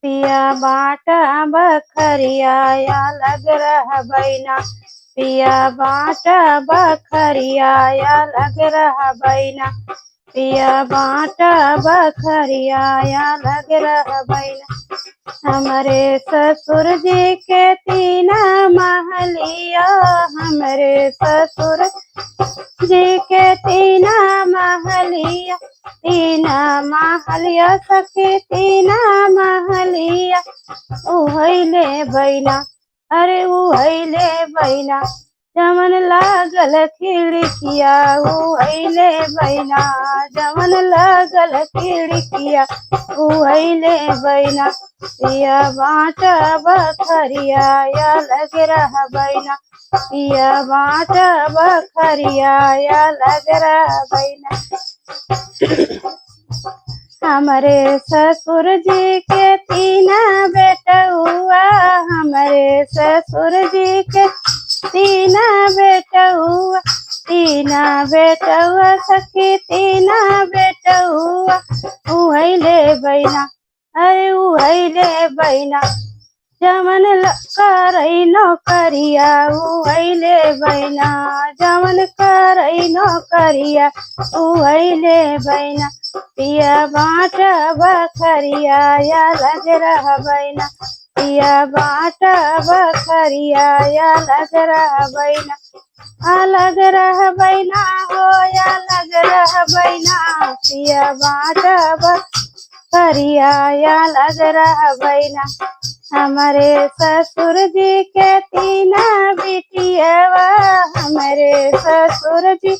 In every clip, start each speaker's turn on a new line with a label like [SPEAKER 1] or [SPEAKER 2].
[SPEAKER 1] पिया बाटा बखरिया या लग रहा बैना। पिया बाटा बखरिया या लग रहा बैना। पिया बाटा बखरिया या लग रहा बैना। हमारे ससुर जी के तीन महलिया। हमारे ससुर जी के तीन महलिया। तीन महलिया सखी तीन महलिया। उहैले बैना। अरे उहैले बैना। जमन लागल खिड़किया उहैले बैना। जमन लागल खिड़किया उहैले बैना। पिया बाटा बखरिया या लग रहा बैना। पिया बाटा बखरिया या लग रहा बैना। हमारे ससुर जी के तीन बेटा हुआ। हमारे ससुर जी के तीन बेटा हुआ। तीन बेटा हुआ सखी तीन बेटा हुआ। उहैले बैना। अरे उहैले बैना। जमन करई नौकरिया उहैले बैना। जमन करई नौकरिया उहैले बैना। पिया बाटा बखरिया या लग रहा बैना। पिया बाटा बखरिया या लग रहा बैना। लग रहा बैना हो या लग रहा बैना। पिया बाटा बखरिया या लग रहा बैना। हमारे ससुर जी के तीन बिटियावा। हमारे ससुर जी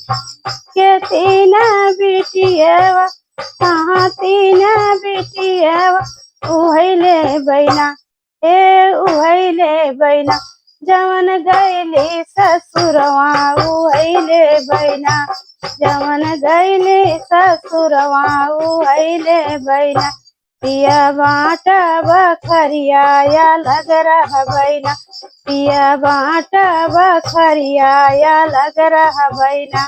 [SPEAKER 1] के तीन बिटियावा। हाँ तीन बिटियावा। उहैले बैना। उहैले बैना। जवन गैली ससुरवा उहैले बैना। जवन गैली ससुरवा उहैले बैना। पिया बाटा बखरिया या लग रहा बैना। पिया बाटा बखरिया या लग रहा बैना।